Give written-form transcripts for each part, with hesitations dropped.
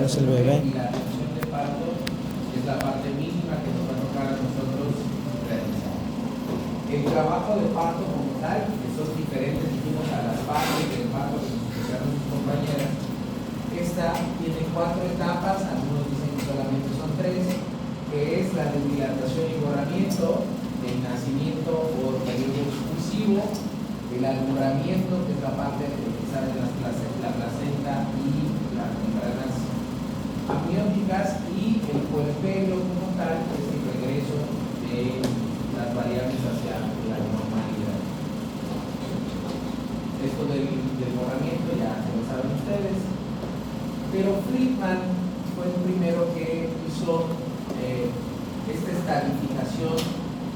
es el bebé. Y la atención de parto es la parte mínima que nos va a tocar a nosotros realizar. El trabajo de parto como tal, que son diferentes, dijimos, a las partes del parto que nos explicaron sus compañeras. Esta tiene 4 etapas, algunos dicen que solamente son 3, que es la de dilatación y borramiento, el nacimiento por periodo expulsivo, el alumbramiento, que es la parte que sale de la placenta y las membranas amnióticas, y el puerperio como tal, que es el regreso de las variables hacia la normalidad. Esto del borramiento ya lo saben ustedes, pero Friedman fue el primero que hizo esta estadificación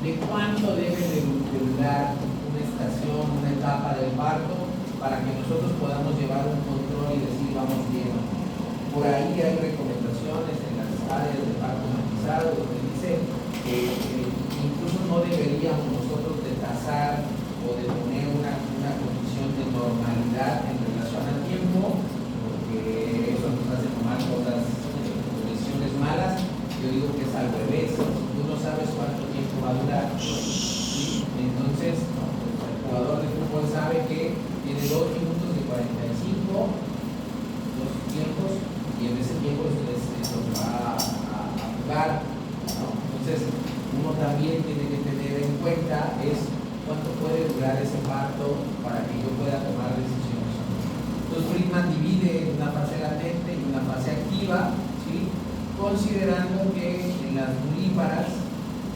de cuánto debe de durar una estación, una etapa del parto, para que nosotros podamos llevar un control y decir vamos bien. Por ahí hay recomendaciones en las áreas de parto humanizado donde dice que incluso no deberíamos nosotros de tasar o de poner una condición de normalidad en relación al tiempo, porque eso nos hace tomar cosas, decisiones malas. Yo digo que es al revés. Tú no sabes cuánto tiempo va a durar, ¿sí? Entonces el jugador de fútbol sabe que tiene 2 minutos y 45 dos tiempos, y en ese tiempo eso va a jugar, ¿no? Entonces uno también tiene que tener en cuenta es cuánto puede durar ese parto para que yo pueda tomar decisiones. Entonces Friedman divide una fase latente y una fase activa, ¿sí? Considerando que en las nulíparas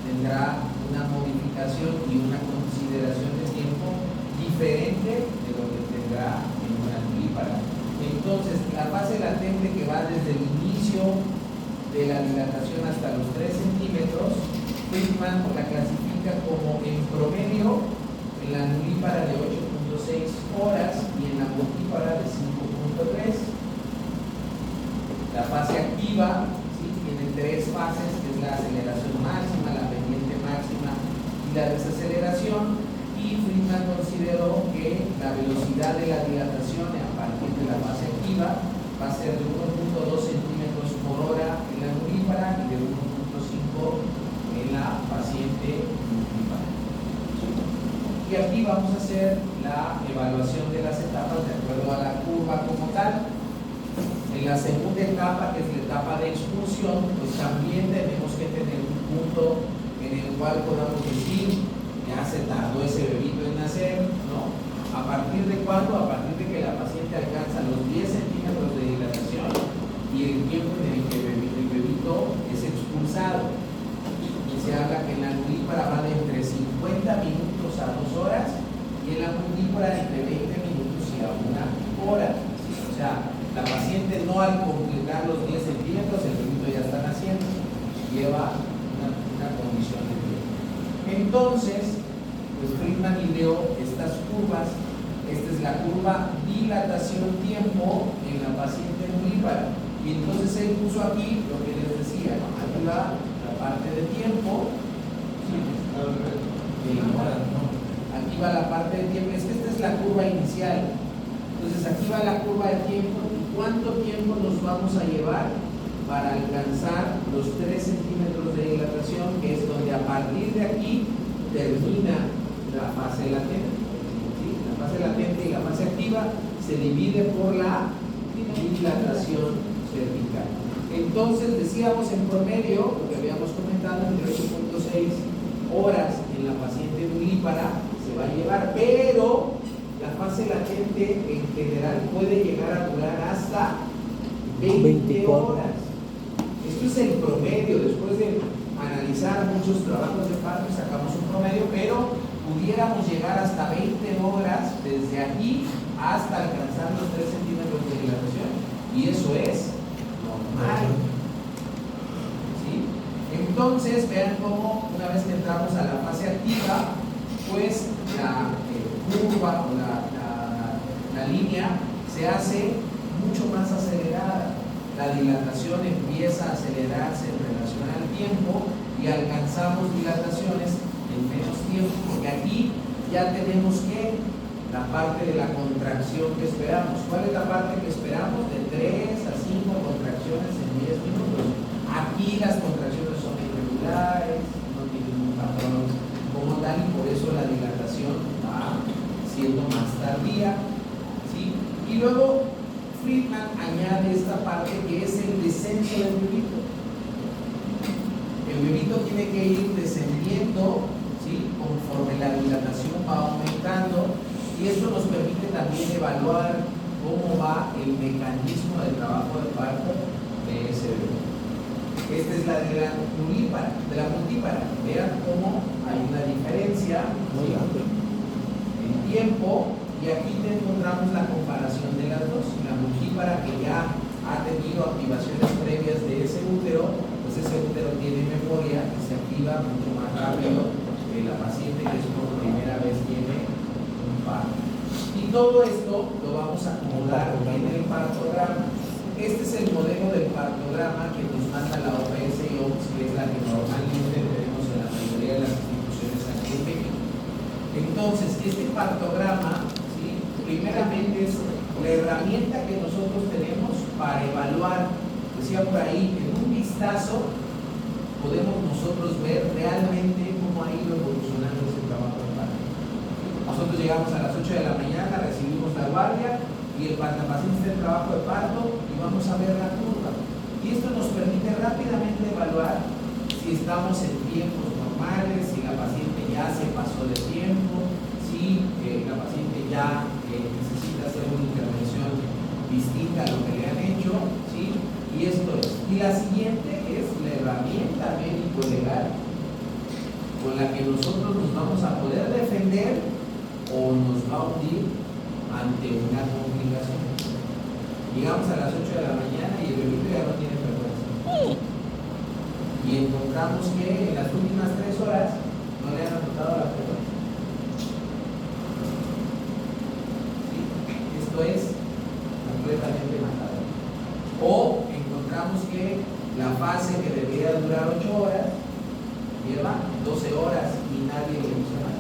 tendrá una modificación y una consideración de tiempo diferente de lo que tendrá en una nulípara. Entonces, la fase latente, que va desde el inicio de la dilatación hasta los 3 centímetros, Friedman la clasifica como en promedio en la nulípara de 8.6 horas y en la multípara de 5.3. La fase activa tiene 3 fases, que es la aceleración máxima, la pendiente máxima y la desaceleración, y Friedman consideró que la velocidad de la dilatación a partir de la fase activa va a ser de 1.2 centímetros por hora en la nulípara y de 1.5 en la paciente nulípara. Y aquí vamos a hacer la evaluación de las etapas de acuerdo a la curva como tal. En la segunda etapa, que es la etapa de expulsión, pues también tenemos que tener un punto en el cual podamos decir ya se tardó ese bebito en nacer, ¿no? ¿A partir de cuándo? A partir de que la paciente alcanza los 10 centímetros de dilatación y el tiempo en el que el bebito es expulsado. Y se habla que en la nulípara va de entre 50 minutos a 2 horas y en la multípara entre 20 minutos y a 1 hora. O sea, la paciente no al completar los 10 centímetros, el bebito ya está naciendo, lleva una condición de tiempo. Entonces, pues Friedman ideó estas curvas. Esta es la curva dilatación-tiempo en la paciente nulípara. Y entonces él puso aquí lo que les decía, ¿no? Aquí va la parte de tiempo. Aquí va la parte de tiempo. Es que esta es la curva inicial. Entonces aquí va la curva de tiempo. ¿Cuánto tiempo nos vamos a llevar para alcanzar los 3 centímetros de dilatación, que es donde a partir de aquí termina la fase latente? ¿Sí? La fase latente y la fase activa se divide por la dilatación cervical. Entonces decíamos en promedio, lo que habíamos comentado, entre 8.6 horas en la paciente nulípara se va a llevar, pero la fase latente en general puede llegar a durar hasta 20 horas. Esto es el promedio. Después de analizar muchos trabajos de parto, sacamos un promedio, pero pudiéramos llegar hasta 20 horas desde aquí hasta alcanzar los 3 centímetros de dilatación, y eso es normal. ¿Sí? Entonces, vean cómo una vez que entramos a la fase activa, pues la curva o la línea se hace mucho más acelerada. La dilatación empieza a acelerarse en relación al tiempo y alcanzamos dilataciones en menos tiempo, porque aquí ya tenemos que la parte de la contracción que esperamos. ¿Cuál es la parte que esperamos? De 3 a 5 contracciones Aquí las contracciones son irregulares, no tienen un patrón como tal y por eso la dilatación va siendo más tardía, ¿sí? Y luego Friedman añade esta parte que es el descenso del bebito. El bebito tiene que ir descendiendo, ¿sí? Conforme la dilatación va aumentando, y esto nos permite también evaluar cómo va el mecanismo de trabajo de parto de ese bebé. Esta es la de la multípara. Vean cómo hay una diferencia en tiempo, y aquí encontramos la comparación de las dos. La multípara, que ya ha tenido activaciones previas de ese útero, pues ese útero tiene memoria y se activa mucho más rápido que la paciente que es por primera vez tiene un parto. Y todo esto lo vamos a acomodar en el partograma. Este es el modelo del partograma que nos manda la OPS y OMS, que es la que normalmente tenemos en la mayoría de las instituciones aquí en México. Entonces, este partograma, ¿sí? Primeramente es la herramienta que nosotros tenemos para evaluar, decía por ahí, en un vistazo podemos nosotros ver realmente cómo ha ido evolucionando ese trabajo de parto. Nosotros llegamos a las 8 de la mañana, recibimos la guardia y el paciente está en trabajo de parto y vamos a ver la curva. Y esto nos permite rápidamente evaluar si estamos en tiempos normales, si la paciente ya se pasó de tiempo, si la paciente ya necesita hacer una intervención distinta a lo que le han hecho, ¿sí? Y esto es. Y la siguiente es la herramienta médico-legal con la que nosotros nos vamos a poder defender o nos va a hundir ante una complicación. Llegamos a las 8 de la mañana y el bebito ya no tiene frecuencia. Y encontramos que en las últimas 3 horas no le han anotado la frecuencia. ¿Sí? Esto es completamente matador. O encontramos que la fase que debería durar 8 horas lleva 12 horas y nadie le hizo nada.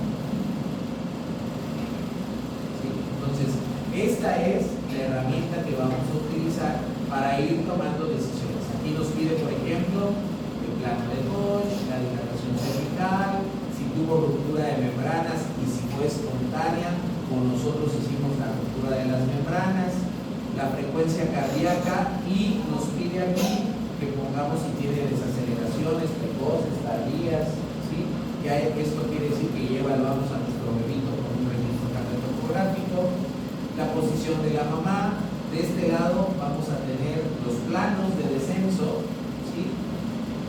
¿Sí? Entonces, esta es la herramienta que vamos a utilizar para ir tomando decisiones. Aquí nos pide, por ejemplo, el plano de Koch, la dilatación cervical, si tuvo ruptura de membranas y si fue espontánea, como nosotros hicimos la ruptura de las membranas, la frecuencia cardíaca, y nos pide aquí que pongamos si tiene desaceleraciones precoces, tardías, ¿sí? Ya esto quiere decir que ya evaluamos a nuestro bebito con un registro cardiotopográfico, la posición de la mamá. De este lado vamos a tener los planos de descenso, ¿sí?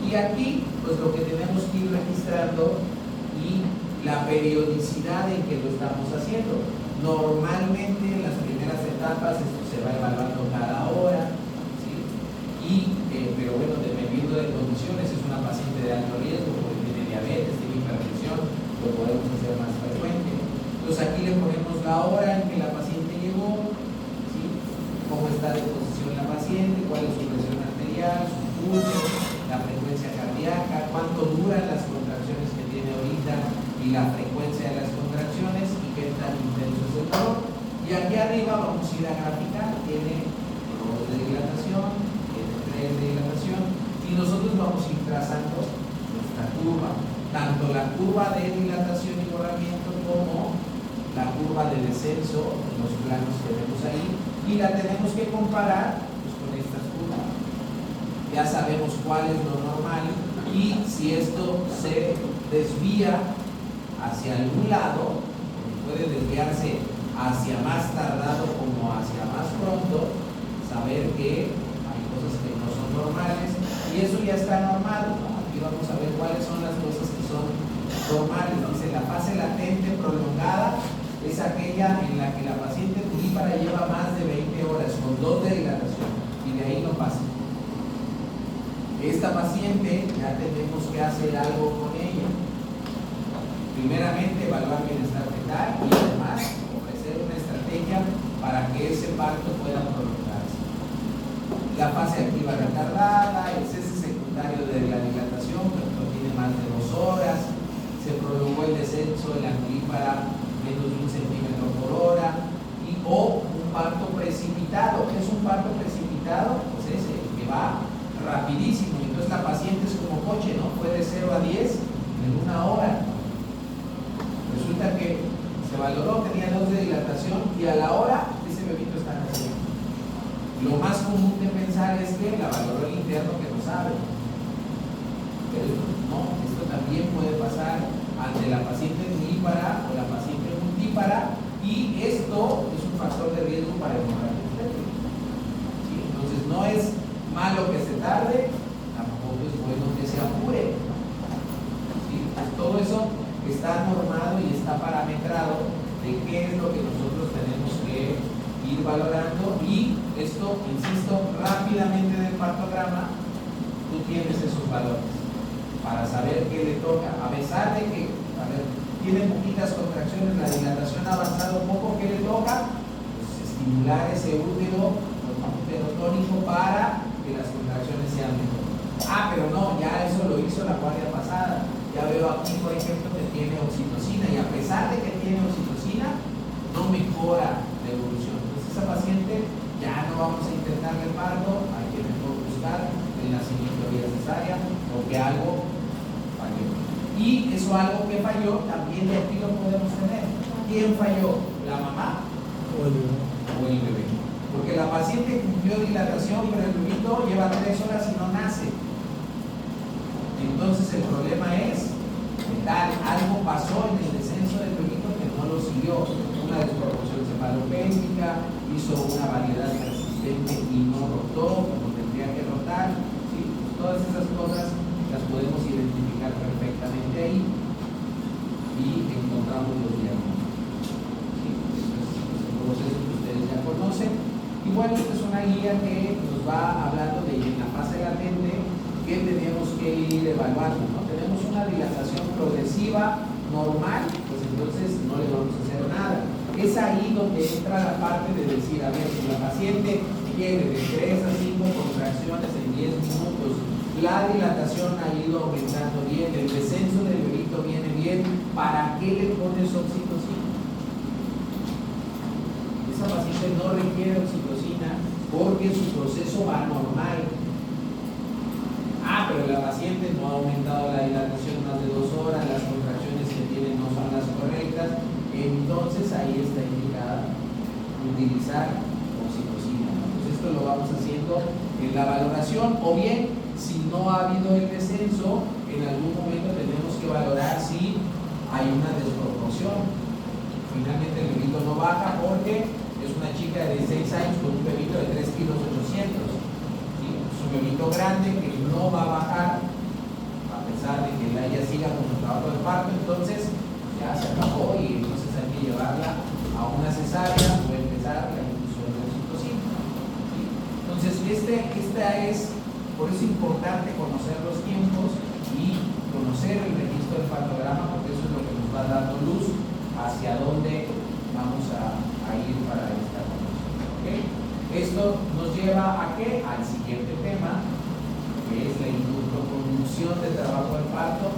Y aquí, pues lo que tenemos que ir registrando y la periodicidad en que lo estamos haciendo. Normalmente en las primeras etapas esto se va evaluando cada hora, ¿sí? Pero bueno, dependiendo de condiciones, es una paciente de alto riesgo porque tiene diabetes, tiene hipertensión, lo podemos hacer más frecuente. Entonces aquí le ponemos la hora en que la paciente llegó, ¿sí? Cómo está de posición la paciente, cuál es su presión arterial, su pulso, la frecuencia cardíaca, cuánto duran las contracciones que tiene ahorita y la frecuencia de las contracciones y qué tan intenso es el dolor. Y aquí arriba vamos a ir a graficar, tiene 2 de dilatación, tiene 3 de dilatación, y nosotros vamos a ir trazando nuestra curva, tanto la curva de dilatación y borramiento como la curva de descenso en los planos que vemos ahí, y la tenemos que comparar pues, con estas curvas. Ya sabemos cuál es lo normal, y si esto se desvía hacia algún lado, puede desviarse hacia más tardado como hacia más pronto, saber que hay cosas que no son normales, y eso ya está normado, ¿no? Aquí vamos a ver cuáles son las cosas que son normales. Dice, la fase latente prolongada es aquella en la que la paciente turípara lleva más de 20 horas con 2 de dilatación y de ahí no pasa. Esta paciente ya tenemos que hacer algo con ella. Primeramente, evaluar bienestar fetal y además ofrecer una estrategia para que ese parto pueda prolongarse. La fase activa retardada, el cese secundario de la dilatación, pero no tiene más de 2 horas, se prolongó el descenso de la turípara menos de 1 centímetro por hora, o un parto precipitado. ¿Qué es un parto precipitado? Pues ese, que va rapidísimo, entonces la paciente Lo más común de pensar es que la valoró el interno que no sabe. Pero no, esto también puede pasar ante la paciente vivípara o la paciente multípara, y esto es un factor de riesgo para hemorragia obstétrica. ¿Sí? Entonces no es malo que se tarde, tampoco es bueno que se apure. ¿Sí? Pues todo eso está normado y está parametrado de qué es lo que nosotros tenemos que ir valorando, y esto, insisto, rápidamente del partograma tú tienes esos valores para saber qué le toca, a pesar de que, a ver, tiene poquitas contracciones, la dilatación ha avanzado un poco, ¿qué le toca? Pues estimular ese útero tónico para que las contracciones sean mejores. Ah, pero no, ya eso lo hizo la guardia pasada. Ya veo aquí, por ejemplo, que tiene oxitocina, y a pesar de que tiene oxitocina, no mejora la evolución. Entonces, esa paciente ya no vamos a intentarle el parto, hay que mejor buscar el nacimiento vía cesárea, porque algo falló. Y eso algo que falló, también de aquí lo podemos tener. ¿Quién falló? ¿La mamá o el bebé? Porque la paciente cumplió dilatación, pero el bebito lleva 3 horas y no nace. Entonces el problema es que algo pasó en el descenso del bebito que no lo siguió. Una desproporción cefalopélvica, hizo una variedad persistente y no rotó como tendría que rotar. ¿Sí? Pues todas esas cosas las podemos identificar perfectamente ahí y encontramos los diagnósticos. ¿Sí? Este es un proceso que ustedes ya conocen. Y bueno, esta es una guía que nos va hablando de en la fase latente que tenemos que ir evaluando, ¿no? Tenemos una dilatación progresiva normal, pues entonces no le vamos a hacer nada. Es ahí donde entra la parte de decir, a ver, si la paciente tiene de 3 a 5 contracciones en 10 minutos, la dilatación ha ido aumentando bien, el descenso del bebito viene bien, ¿para qué le pones oxitocina? Esa paciente no requiere oxitocina porque su proceso va normal. Ah, pero la paciente no ha aumentado la dilatación más de 2 horas, las contracciones que tiene no son las correctas, entonces ahí está indicada utilizar oxitocina. Entonces esto lo vamos haciendo en la valoración, o bien, si no ha habido el descenso, en algún momento tenemos que valorar si hay una desproporción. Finalmente el bebito no baja porque es una chica de 16 años con un bebito de 3 kilos 800. Es un bebito grande que no va a bajar a pesar de que ella siga con su trabajo de parto, entonces ya se acabó y entonces hay que llevarla a una cesárea o empezar la infusión de oxitocina. ¿Sí? Entonces por eso es importante conocer los tiempos y conocer el registro del partograma, porque eso es lo que nos va dando luz hacia dónde vamos a ir para esta condición. ¿Okay? Esto nos lleva a ¿qué? Al siguiente tema, que es la introducción del trabajo del parto